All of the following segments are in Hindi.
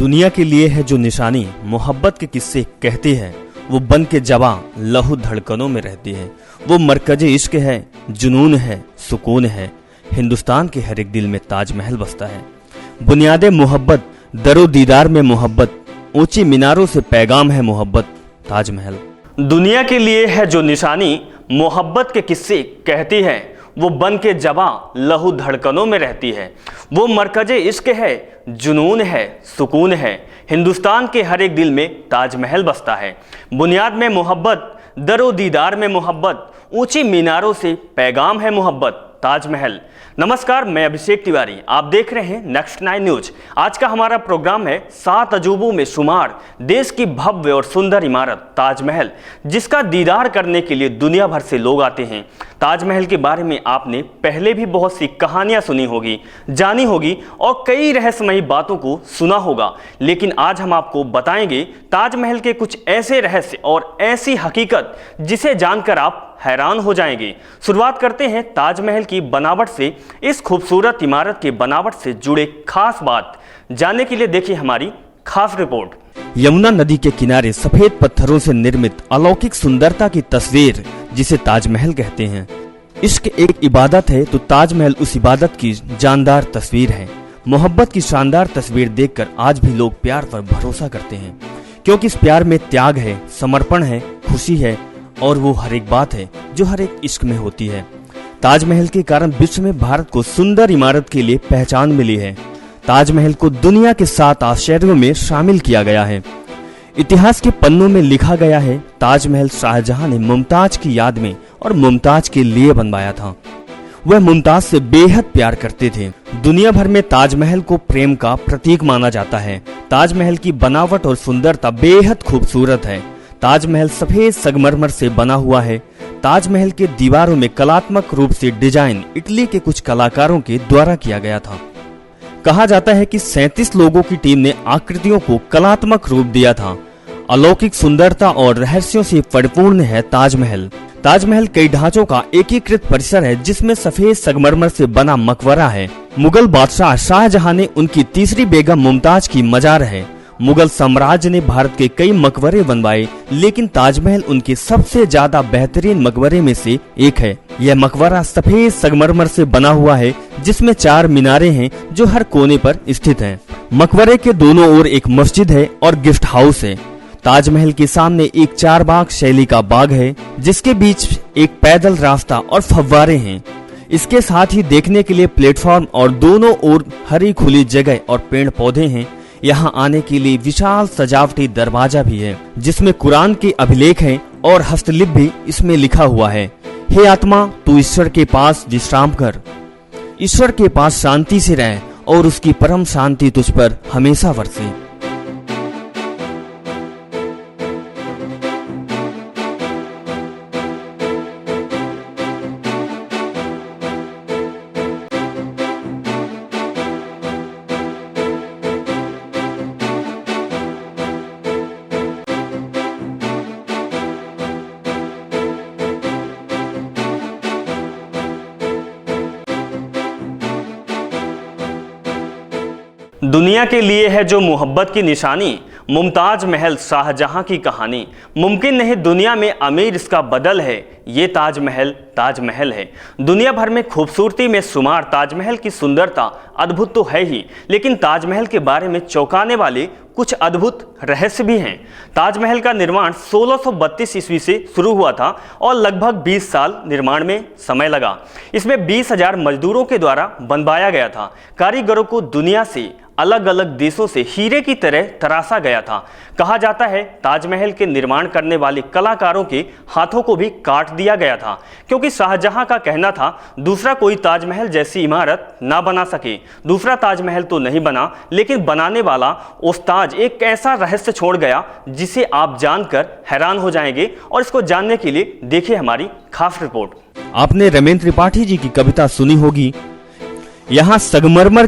दुनिया के लिए है जो निशानी, मोहब्बत के किस्से कहती है, वो बन के जवां लहू धड़कनों में रहती है। वो मरकज़े इश्क है, जुनून है, सुकून है, हिंदुस्तान के हर एक दिल में ताजमहल बसता है। बुनियादे मोहब्बत, दरो दीदार में मोहब्बत, ऊंची मीनारों से पैगाम है मोहब्बत, ताजमहल। दुनिया के लिए है जो निशानी, मोहब्बत के किस्से कहती है, वो बन के जवां लहू धड़कनों में रहती है। वो मरकज़े इश्क है, जुनून है, सुकून है, हिंदुस्तान के हर एक दिल में ताजमहल बसता है। बुनियाद में मोहब्बत, दरो दीदार में मोहब्बत, ऊंची मीनारों से पैगाम है मोहब्बत, ताजमहल। नमस्कार, मैं अभिषेक तिवारी, आप देख रहे हैं नेक्स्ट 9 न्यूज। आज का हमारा प्रोग्राम है 7 अजूबों में शुमार देश की भव्य और सुंदर इमारत ताजमहल, जिसका दीदार करने के लिए दुनिया भर से लोग आते हैं। ताजमहल के बारे में आपने पहले भी बहुत सी कहानियां सुनी होगी, जानी होगी और कई रहस्यमयी बातों को सुना होगा, लेकिन आज हम आपको बताएंगे ताजमहल के कुछ ऐसे रहस्य और ऐसी हकीकत जिसे जानकर आप हैरान हो जाएंगे। शुरुआत करते हैं ताजमहल की बनावट से। इस खूबसूरत इमारत के बनावट से जुड़े खास बात जानने के लिए देखिए हमारी खास रिपोर्ट। यमुना नदी के किनारे सफेद पत्थरों से निर्मित अलौकिक सुंदरता की तस्वीर, जिसे ताजमहल कहते हैं। इश्क एक इबादत है तो ताजमहल उस इबादत की जानदार तस्वीर है। मोहब्बत की शानदार तस्वीर देखकर आज भी लोग प्यार पर भरोसा करते हैं, क्योंकि इस प्यार में त्याग है, समर्पण है, खुशी है और वो हर एक बात है जो हर एक इश्क में होती है। ताजमहल के कारण विश्व में भारत को सुंदर इमारत के लिए पहचान मिली है। ताजमहल को दुनिया के 7 आश्चर्यों में शामिल किया गया है। इतिहास के पन्नों में लिखा गया है, ताजमहल शाहजहां ने मुमताज की याद में और मुमताज के लिए बनवाया था। वह मुमताज से बेहद प्यार करते थे। दुनिया भर में ताजमहल को प्रेम का प्रतीक माना जाता है। ताजमहल की बनावट और सुंदरता बेहद खूबसूरत है। ताजमहल सफेद संगमरमर से बना हुआ है। ताजमहल के दीवारों में कलात्मक रूप से डिजाइन इटली के कुछ कलाकारों के द्वारा किया गया था। कहा जाता है कि 37 लोगों की टीम ने आकृतियों को कलात्मक रूप दिया था। अलौकिक सुंदरता और रहस्यों से परिपूर्ण है ताजमहल। ताजमहल कई ढांचों का एकीकृत परिसर है, जिसमें सफेद संगमरमर से बना मकबरा है। मुगल बादशाह शाहजहां ने उनकी तीसरी बेगम मुमताज की मजार है। मुगल साम्राज्य ने भारत के कई मकबरे बनवाए, लेकिन ताजमहल उनके सबसे ज्यादा बेहतरीन मकबरे में से एक है। यह मकबरा सफेद संगमरमर से बना हुआ है, जिसमें 4 मीनारें हैं जो हर कोने पर स्थित हैं। मकबरे के दोनों ओर एक मस्जिद है और गिफ्ट हाउस है। ताजमहल के सामने एक 4 बाग शैली का बाग है, जिसके बीच एक पैदल रास्ता और फव्वारे हैं। इसके साथ ही देखने के लिए प्लेटफॉर्म और दोनों ओर हरी खुली जगह और पेड़ पौधे हैं। यहाँ आने के लिए विशाल सजावटी दरवाजा भी है, जिसमें कुरान के अभिलेख हैं और हस्तलिप भी इसमें लिखा हुआ है। हे आत्मा, तू ईश्वर के पास विश्राम कर, ईश्वर के पास शांति से रह और उसकी परम शांति तुझ पर हमेशा बरसे। दुनिया के लिए है जो मोहब्बत की निशानी, मुमताज महल शाहजहां की कहानी। मुमकिन नहीं दुनिया में अमीर इसका बदल है, ये ताजमहल ताजमहल है। दुनिया भर में खूबसूरती में शुमार ताजमहल की सुंदरता अद्भुत तो है ही, लेकिन ताजमहल के बारे में चौंकाने वाले कुछ अद्भुत रहस्य भी हैं। ताजमहल का निर्माण 1632 ईस्वी से शुरू हुआ था और लगभग 20 साल निर्माण में समय लगा। इसमें 20,000 मजदूरों के द्वारा बनवाया गया था। कारीगरों को दुनिया से अलग अलग देशों से हीरे की तरह तराशा गया था। कहा जाता है ताजमहल के निर्माण करने वाले कलाकारों के हाथों को भी काट दिया गया था, क्योंकि शाहजहां का कहना था दूसरा कोई ताजमहल जैसी इमारत ना बना सके। दूसरा ताजमहल तो नहीं बना, लेकिन बनाने वाला उस्ताद एक ऐसा रहस्य छोड़ गया जिसे आप जानकर हैरान हो जाएंगे। और इसको जानने के लिए देखिए हमारी खास रिपोर्ट। आपने रमेंद्र त्रिपाठी जी की कविता सुनी होगी, यहाँ संगमरमर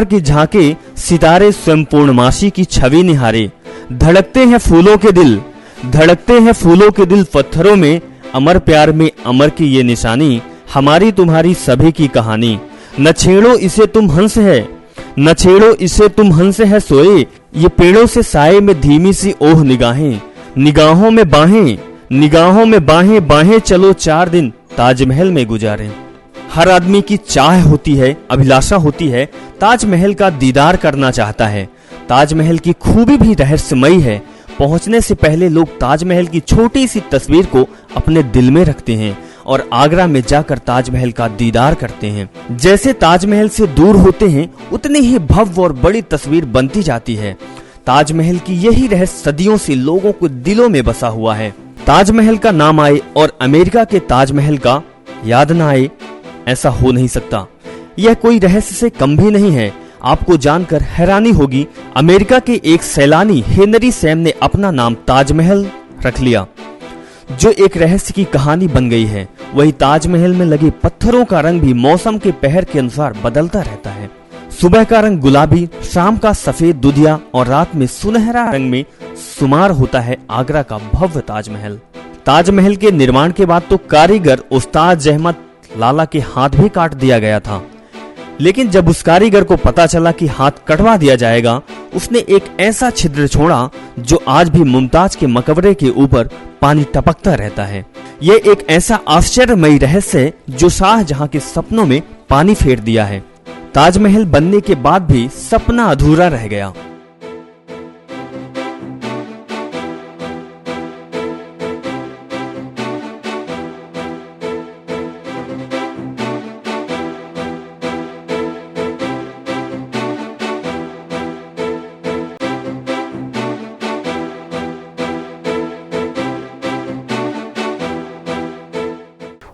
की झांके सितारे स्वयं पूर्णमासी की छवि निहारे। धड़कते हैं फूलों के दिल पत्थरों में, अमर प्यार में अमर की ये निशानी, हमारी तुम्हारी सभी की कहानी। न छेड़ो इसे तुम हंस है, न छेड़ो इसे तुम हंस है सोए, ये पेड़ों से साए में धीमी सी ओह निगाहें, निगाहों में बाहें, निगाहों में बाहें, बाहें चलो 4 दिन ताजमहल में गुजारें। हर आदमी की चाह होती है, अभिलाषा होती है, ताजमहल का दीदार करना चाहता है। ताजमहल की खूबी भी रहस्यमयी है। पहुंचने से पहले लोग ताजमहल की छोटी सी तस्वीर को अपने दिल में रखते हैं और आगरा में जाकर ताजमहल का दीदार करते हैं। जैसे ताजमहल से दूर होते हैं उतनी ही भव्य और बड़ी तस्वीर बनती जाती है। ताजमहल की यही रहस्य सदियों से लोगों के दिलों में बसा हुआ है। ताजमहल का नाम आए और अमेरिका के ताजमहल का याद न आए, ऐसा हो नहीं सकता। यह कोई रहस्य से कम भी नहीं है। आपको जानकर हैरानी होगी, अमेरिका के एक सैलानी हेनरी सैम ने अपना नाम ताजमहल रख लिया, जो एक रहस्य की कहानी बन गई है। वही ताजमहल में लगे पत्थरों का रंग भी मौसम के पहर के अनुसार बदलता रहता है। सुबह का रंग गुलाबी, शाम का सफेद दुधिया और रात में सुनहरा रंग में शुमार होता है आगरा का भव्य ताजमहल। ताजमहल के निर्माण के बाद तो कारीगर उस्ताद जहमत लाला के हाथ भी काट दिया गया था, लेकिन जब उस कारीगर को पता चला कि हाथ कटवा दिया जाएगा, उसने एक ऐसा छिद्र छोड़ा जो आज भी मुमताज के मकबरे के ऊपर पानी टपकता रहता है। यह एक ऐसा आश्चर्यमयी रहस्य है जो शाहजहां के सपनों में पानी फेर दिया है। ताजमहल बनने के बाद भी सपना अधूरा रह गया।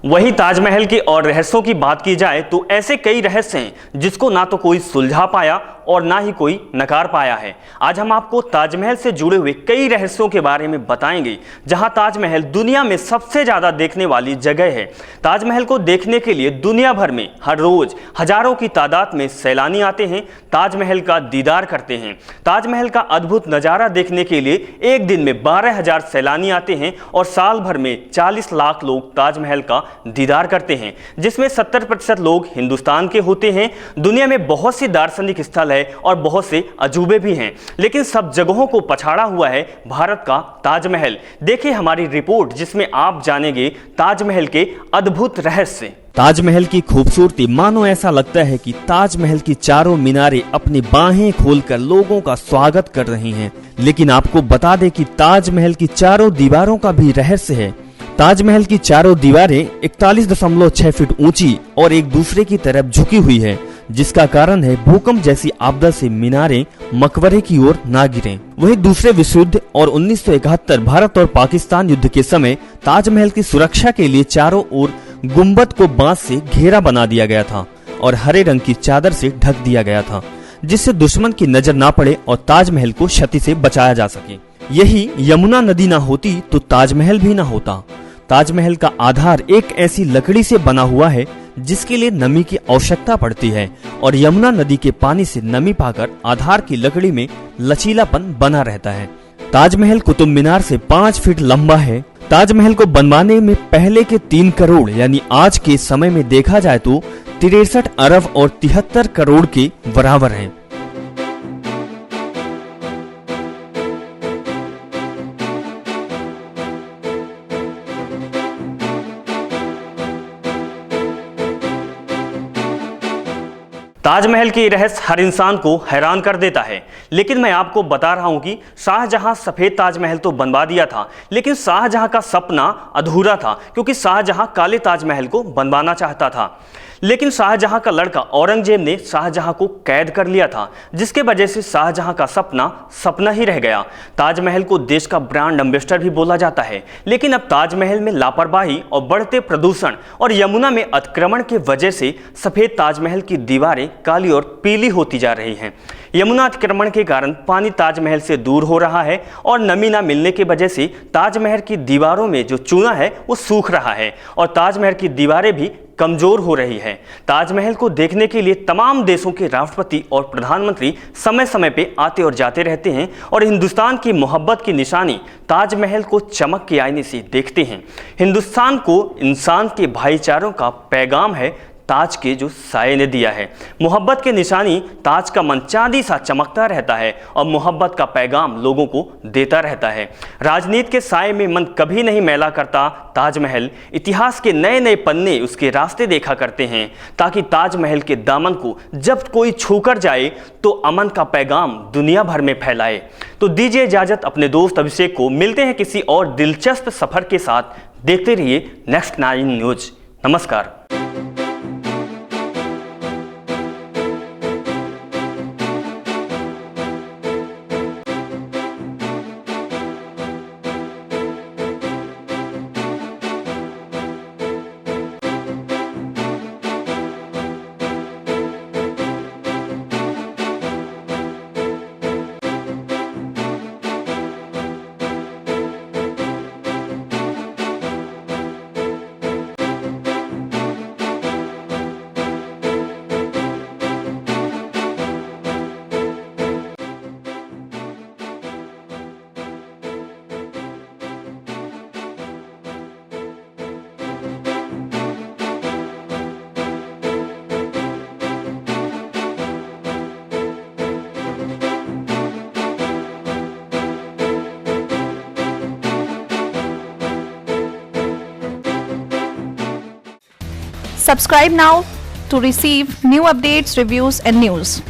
वही ताजमहल की और रहस्यों की बात की जाए तो ऐसे कई रहस्य हैं जिसको ना तो कोई सुलझा पाया और ना ही कोई नकार पाया है। आज हम आपको ताजमहल से जुड़े हुए कई रहस्यों के बारे में बताएंगे, जहां ताजमहल दुनिया में सबसे ज्यादा देखने वाली जगह है। ताजमहल को देखने के लिए दुनिया भर में हर रोज हजारों की तादाद में सैलानी आते हैं, ताजमहल का दीदार करते हैं। ताजमहल का अद्भुत नजारा देखने के लिए एक दिन में 12,000 सैलानी आते हैं और साल भर में 40 लाख लोग ताजमहल का दीदार करते हैं, जिसमें 70% लोग हिंदुस्तान के होते हैं। दुनिया में बहुत सी दार्शनिक स्थल है और बहुत से अजूबे भी हैं, लेकिन सब जगहों को पछाड़ा हुआ है भारत का ताजमहल। देखिए हमारी रिपोर्ट, जिसमें आप जानेंगे ताजमहल के अद्भुत रहस्य। ताजमहल की खूबसूरती मानो ऐसा लगता है कि ताजमहल की चारों मीनारें अपनी बाहें खोलकर लोगों का स्वागत कर रही हैं। लेकिन आपको बता दें कि ताजमहल की चारों दीवारों का भी रहस्य है। ताजमहल की चारों दीवारें 41.6 फीट ऊंची और एक दूसरे की तरफ झुकी हुई है, जिसका कारण है भूकंप जैसी आपदा से मीनारें मकबरे की ओर ना गिरें। वहीं दूसरे विश्व युद्ध और 1971 भारत और पाकिस्तान युद्ध के समय ताजमहल की सुरक्षा के लिए चारों ओर गुंबद को बांस से घेरा बना दिया गया था और हरे रंग की चादर से ढक दिया गया था, जिससे दुश्मन की नजर ना पड़े और ताजमहल को क्षति से बचाया जा सके। यही यमुना नदी ना होती तो ताजमहल भी ना होता। ताजमहल का आधार एक ऐसी लकड़ी से बना हुआ है जिसके लिए नमी की आवश्यकता पड़ती है और यमुना नदी के पानी से नमी पाकर आधार की लकड़ी में लचीलापन बना रहता है। ताजमहल कुतुब मीनार से 5 फीट लंबा है। ताजमहल को बनवाने में पहले के 3 करोड़ यानी आज के समय में देखा जाए तो 63 अरब और 73 करोड़ के बराबर है। ताजमहल की रहस्य हर इंसान को हैरान कर देता है, लेकिन मैं आपको बता रहा हूं कि शाहजहां सफेद ताजमहल तो बनवा दिया था, लेकिन शाहजहां का सपना अधूरा था, क्योंकि शाहजहां काले ताजमहल को बनवाना चाहता था। लेकिन शाहजहां का लड़का औरंगजेब ने शाहजहां को कैद कर लिया था, जिसके वजह से शाहजहां का सपना सपना ही रह गया। ताजमहल को देश का ब्रांड एम्बेसडर भी बोला जाता है, लेकिन अब ताजमहल में लापरवाही और बढ़ते प्रदूषण और यमुना में अतिक्रमण के वजह से सफेद ताजमहल की दीवारें काली और पीली होती जा रही हैं। यमुना अतिक्रमण के कारण पानी ताजमहल से दूर हो रहा है और नमी न मिलने की वजह से ताजमहल की दीवारों में जो चूना है वो सूख रहा है और ताजमहल की दीवारें भी कमजोर हो रही है। ताजमहल को देखने के लिए तमाम देशों के राष्ट्रपति और प्रधानमंत्री समय समय पे आते और जाते रहते हैं और हिंदुस्तान की मोहब्बत की निशानी ताजमहल को चमक के आईने से देखते हैं। हिंदुस्तान को इंसान के भाईचारों का पैगाम है ताज के जो साये ने दिया है। मोहब्बत के निशानी ताज का मन चांदी सा चमकता रहता है और मोहब्बत का पैगाम लोगों को देता रहता है। राजनीति के साये में मन कभी नहीं मैला करता ताजमहल इतिहास के नए नए पन्ने उसके रास्ते देखा करते हैं, ताकि ताजमहल के दामन को जब कोई छूकर जाए तो अमन का पैगाम दुनिया भर में फैलाए। तो दीजिए इजाजत अपने दोस्त अभिषेक को, मिलते हैं किसी और दिलचस्प सफर के साथ। देखते रहिए नेक्स्ट 9 न्यूज। नमस्कार। Subscribe now to receive new updates, reviews and news.